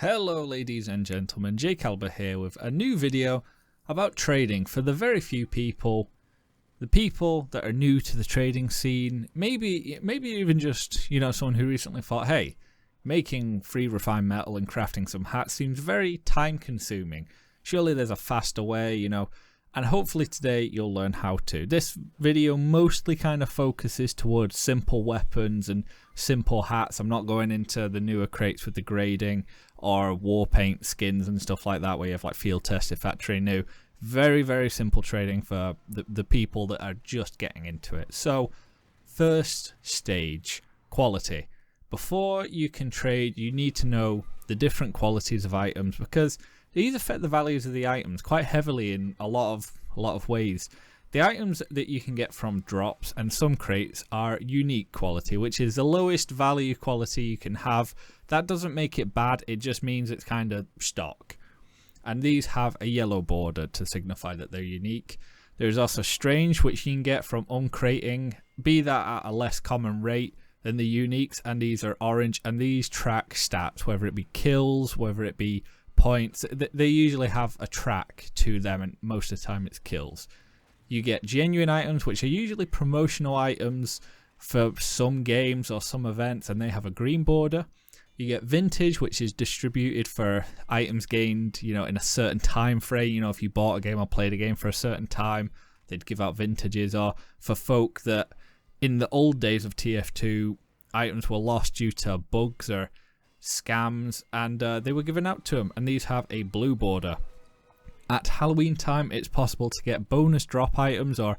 Hello ladies and gentlemen, Jake Alba here with a new video about trading for the very few people, the people that are new to the trading scene, maybe even just, someone who recently thought, hey, making free refined metal and crafting some hats seems very time consuming. Surely there's a faster way, and hopefully today you'll learn how to. This video mostly kind of focuses towards simple weapons and simple hats. I'm not going into the newer crates with the grading or war paint skins and stuff like that where you have like field tested factory new. Very, very simple trading for the people that are just getting into it. So first stage, quality. Before you can trade, you need to know the different qualities of items because these affect the values of the items quite heavily in a lot of ways. The items that you can get from drops and some crates are unique quality, which is the lowest value quality you can have. That doesn't make it bad, it just means it's kind of stock. And these have a yellow border to signify that they're unique. There's also strange, which you can get from uncrating, be that at a less common rate than the uniques, and these are orange, and these track stats, whether it be kills, whether it be points. They usually have a track to them, and most of the time it's kills. You get genuine items, which are usually promotional items for some games or some events, and they have a green border. You get vintage, which is distributed for items gained, in a certain time frame. If you bought a game or played a game for a certain time, they'd give out vintages. Or for folk that in the old days of TF2, items were lost due to bugs or scams, and they were given out to them, and these have a blue border. At Halloween time, it's possible to get bonus drop items, or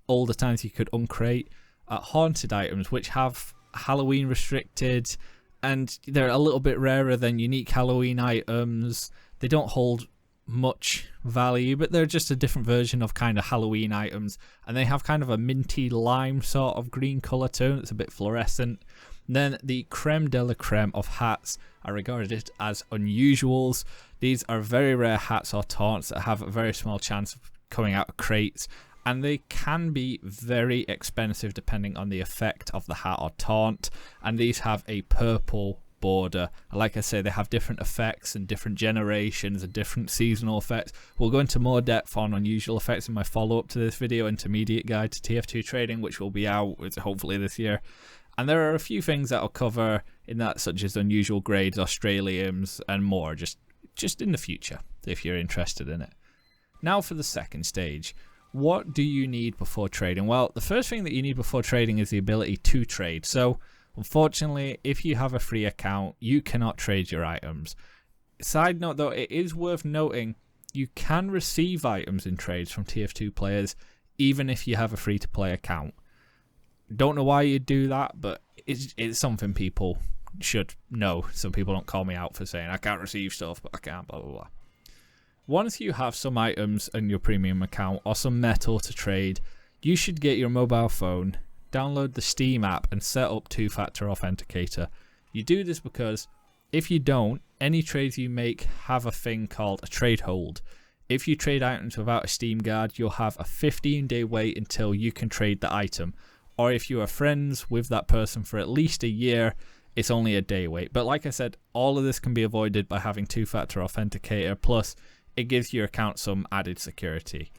older times you could uncrate haunted items, which have Halloween restricted, and they're a little bit rarer than unique Halloween items. They don't hold much value, but they're just a different version of kind of Halloween items, and they have kind of a minty lime sort of green color tone. It's a bit fluorescent. Then the creme de la creme of hats are regarded as unusuals. These are very rare hats or taunts that have a very small chance of coming out of crates, and they can be very expensive depending on the effect of the hat or taunt, and these have a purple border. Like I say, they have different effects and different generations and different seasonal effects. We'll go into more depth on unusual effects in my follow-up to this video, Intermediate Guide to TF2 Trading, which will be out hopefully this year. And there are a few things that I'll cover in that, such as unusual grades, Australiums, and more, just in the future, if you're interested in it. Now for the second stage. What do you need before trading? Well, the first thing that you need before trading is the ability to trade. So, unfortunately, if you have a free account, you cannot trade your items. Side note though, it is worth noting, you can receive items in trades from TF2 players, even if you have a free-to-play account. Don't know why you'd do that, but it's something people should know, so people don't call me out for saying I can't receive stuff, but I can, blah blah blah. Once you have some items in your premium account or some metal to trade, you should get your mobile phone, download the Steam app, and set up two-factor authenticator. You do this because if you don't, any trades you make have a thing called a trade hold. If you trade items without a Steam guard, you'll have a 15-day wait until you can trade the item. Or if you are friends with that person for at least a year, it's only a day wait. But like I said, all of this can be avoided by having two-factor authenticator, plus it gives your account some added security.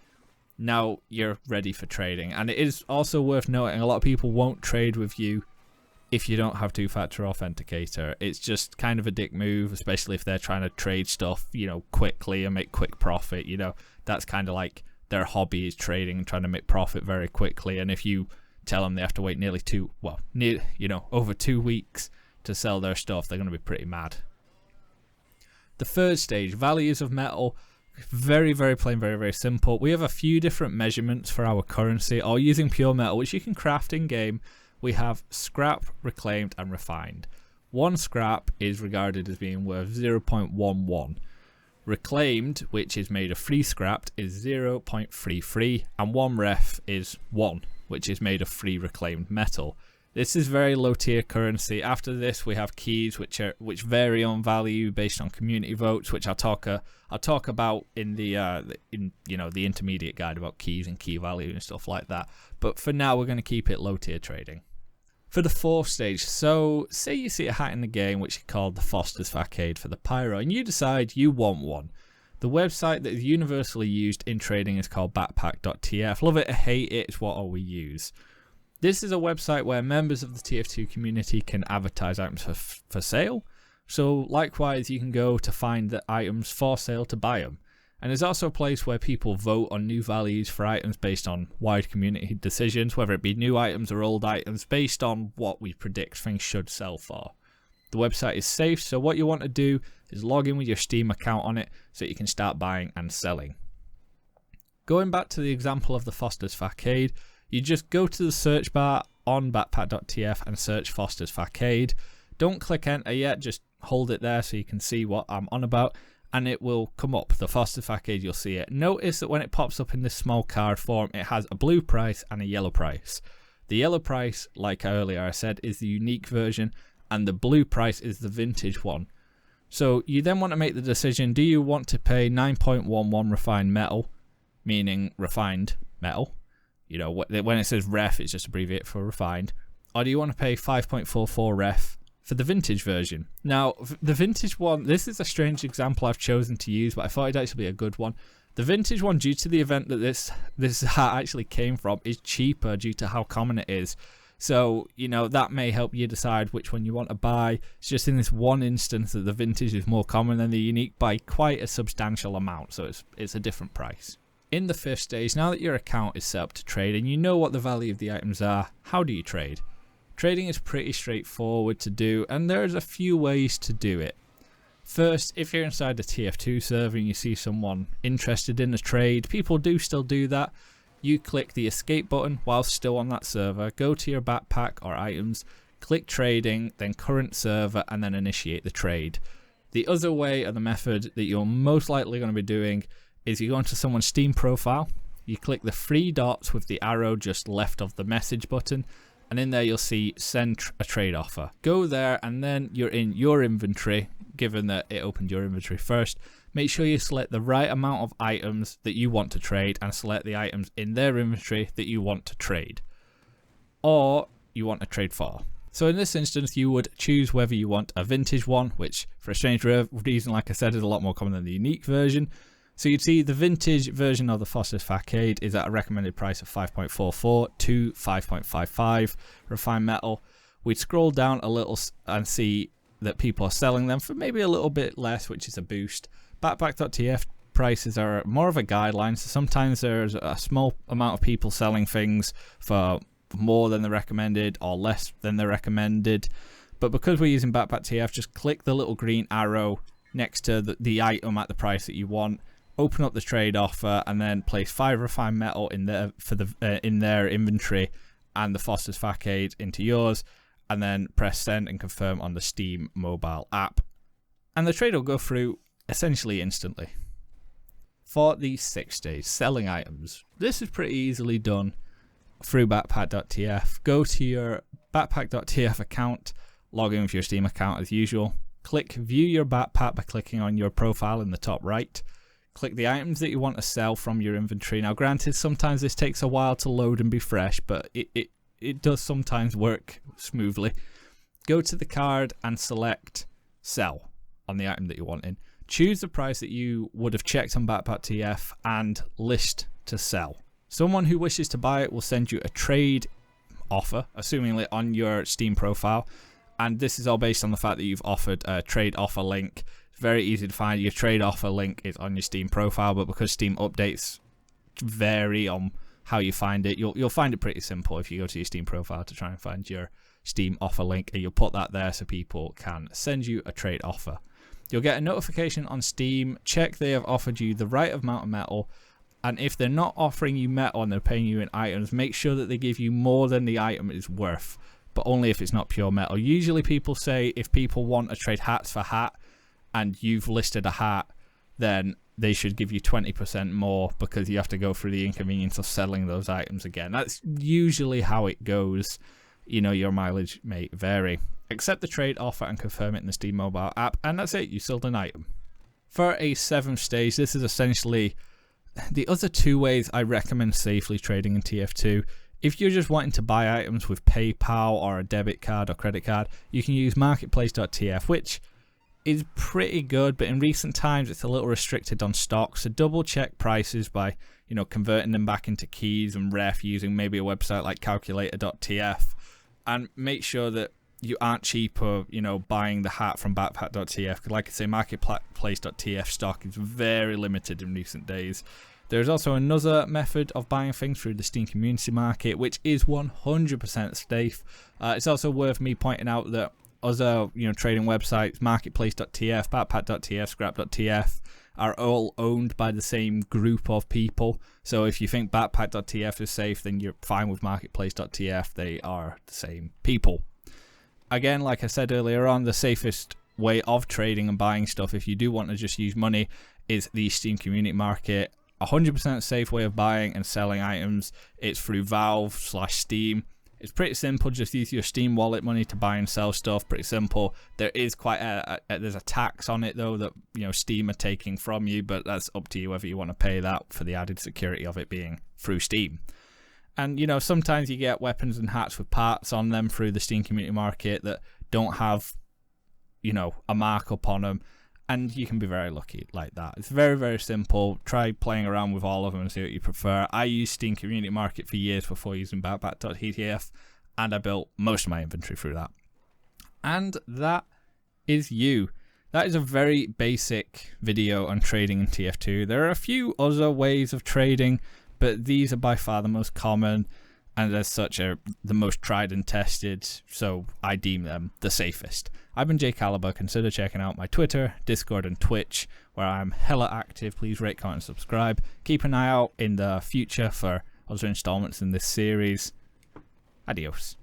Now you're ready for trading. And it is also worth noting, a lot of people won't trade with you if you don't have two-factor authenticator. It's just kind of a dick move, especially if they're trying to trade stuff, quickly and make quick profit. That's kind of like their hobby is trading and trying to make profit very quickly. And if you tell them they have to wait over 2 weeks to sell their stuff, they're going to be pretty mad. The third stage, values of metal. Very, very plain, very, very simple. We have a few different measurements for our currency, or using pure metal, which you can craft in game. We have scrap, reclaimed, and refined. One scrap is regarded as being worth 0.11. Reclaimed, which is made of free scrap, is 0.33, and one ref is 1, which is made of free reclaimed metal. This is very low tier currency. After this, we have keys, which vary on value based on community votes, which I'll talk about in the intermediate guide about keys and key value and stuff like that. But for now, we're going to keep it low tier trading. For the fourth stage, so say you see a hat in the game which is called the Foster's Facade for the Pyro, and you decide you want one. The website that is universally used in trading is called backpack.tf. Love it or hate it, it's what all we use. This is a website where members of the TF2 community can advertise items for sale. So likewise, you can go to find the items for sale to buy them. And there's also a place where people vote on new values for items based on wide community decisions, whether it be new items or old items, based on what we predict things should sell for. The website is safe, so what you want to do is log in with your Steam account on it so you can start buying and selling. Going back to the example of the Foster's Facade, you just go to the search bar on backpack.tf and search Foster's Facade. Don't click enter yet, just hold it there so you can see what I'm on about, and it will come up. The Foster's Facade, you'll see it. Notice that when it pops up in this small card form, it has a blue price and a yellow price. The yellow price, like earlier I said, is the unique version, and the blue price is the vintage one. So you then want to make the decision, do you want to pay 9.11 refined metal, meaning refined metal? You know, when it says ref, it's just abbreviated for refined. Or do you want to pay 5.44 ref for the vintage version? Now, the vintage one, this is a strange example I've chosen to use, but I thought it'd actually be a good one. The vintage one, due to the event that this hat actually came from, is cheaper due to how common it is. So, you know, that may help you decide which one you want to buy. It's just in this one instance that the vintage is more common than the unique by quite a substantial amount, so it's a different price. In the fifth stage, now that your account is set up to trade and you know what the value of the items are, how do you trade? Trading is pretty straightforward to do, and there's a few ways to do it. First, if you're inside the TF2 server and you see someone interested in a trade, people do still do that. You click the escape button while still on that server, go to your backpack or items, click trading, then current server, and then initiate the trade. The other way, or the method that you're most likely going to be doing, is you go into someone's Steam profile, you click the three dots with the arrow just left of the message button, and in there you'll see send a trade offer. Go there, and then you're in your inventory, given that it opened your inventory first. Make sure you select the right amount of items that you want to trade and select the items in their inventory that you want to trade, or you want to trade for. So in this instance, you would choose whether you want a vintage one, which for a strange reason, like I said, is a lot more common than the unique version. So you'd see the vintage version of the Foster's Facade is at a recommended price of 5.44 to 5.55 refined metal. We'd scroll down a little and see that people are selling them for maybe a little bit less, which is a boost. Backpack.tf prices are more of a guideline, so sometimes there's a small amount of people selling things for more than the recommended or less than the recommended. But because we're using backpack.tf, just click the little green arrow next to the item at the price that you want. Open up the trade offer and then place 5 refined metal in there in their inventory and the Foster's Facade into yours, and then press send and confirm on the Steam mobile app, and the trade will go through essentially instantly. For the sixth stage, selling items, this is pretty easily done through backpack.tf. Go to your backpack.tf account, log in with your Steam account as usual, click view your backpack by clicking on your profile in the top right. Click the items that you want to sell from your inventory. Now granted, sometimes this takes a while to load and be fresh, but it does sometimes work smoothly. Go to the card and select sell on the item that you want in. Choose the price that you would have checked on backpack.tf and list to sell. Someone who wishes to buy it will send you a trade offer, assumingly on your Steam profile, and this is all based on the fact that you've offered a trade offer link. Very easy to find. Your trade offer link is on your Steam profile, but because Steam updates vary on how you find it, you'll find it pretty simple if you go to your Steam profile to try and find your Steam offer link, and you'll put that there so people can send you a trade offer. You'll get a notification on Steam, check they have offered you the right amount of metal, and if they're not offering you metal and they're paying you in items, make sure that they give you more than the item is worth, but only if it's not pure metal. Usually people say if people want to trade hats for hat, and you've listed a hat, then they should give you 20% more because you have to go through the inconvenience of selling those items again. That's usually how it goes. You know, your mileage may vary. Accept the trade offer and confirm it in the Steam mobile app, and that's it, you sold an item. For a seventh stage, this is essentially the other two ways I recommend safely trading in TF2 If you're just wanting to buy items with PayPal or a debit card or credit card, you can use marketplace.tf, which is pretty good, but in recent times it's a little restricted on stock. So double check prices by, converting them back into keys and ref using maybe a website like calculator.tf, and make sure that you aren't cheaper, buying the hat from backpack.tf, because like I say, marketplace.tf stock is very limited in recent days. There's also another method of buying things through the Steam Community Market, which is 100% safe. It's also worth me pointing out that other, trading websites, marketplace.tf, backpack.tf, scrap.tf, are all owned by the same group of people. So if you think backpack.tf is safe, then you're fine with marketplace.tf. They are the same people. Again, like I said earlier on, the safest way of trading and buying stuff, if you do want to just use money, is the Steam Community Market. 100% safe way of buying and selling items. It's through Valve/Steam. It's pretty simple. Just use your Steam wallet money to buy and sell stuff. Pretty simple. There is quite there's a tax on it though that Steam are taking from you, but that's up to you whether you want to pay that for the added security of it being through Steam. And sometimes you get weapons and hats with parts on them through the Steam Community Market that don't have a markup on them, and you can be very lucky like that. It's very, very simple. Try playing around with all of them and see what you prefer. I used Steam Community Market for years before using backpack.tf, and I built most of my inventory through that. And that is you. That is a very basic video on trading in TF2. There are a few other ways of trading, but these are by far the most common, and as such are the most tried and tested, so I deem them the safest. I've been Jay Caliber. Consider checking out my Twitter, Discord, and Twitch, where I'm hella active. Please rate, comment, and subscribe. Keep an eye out in the future for other installments in this series. Adios.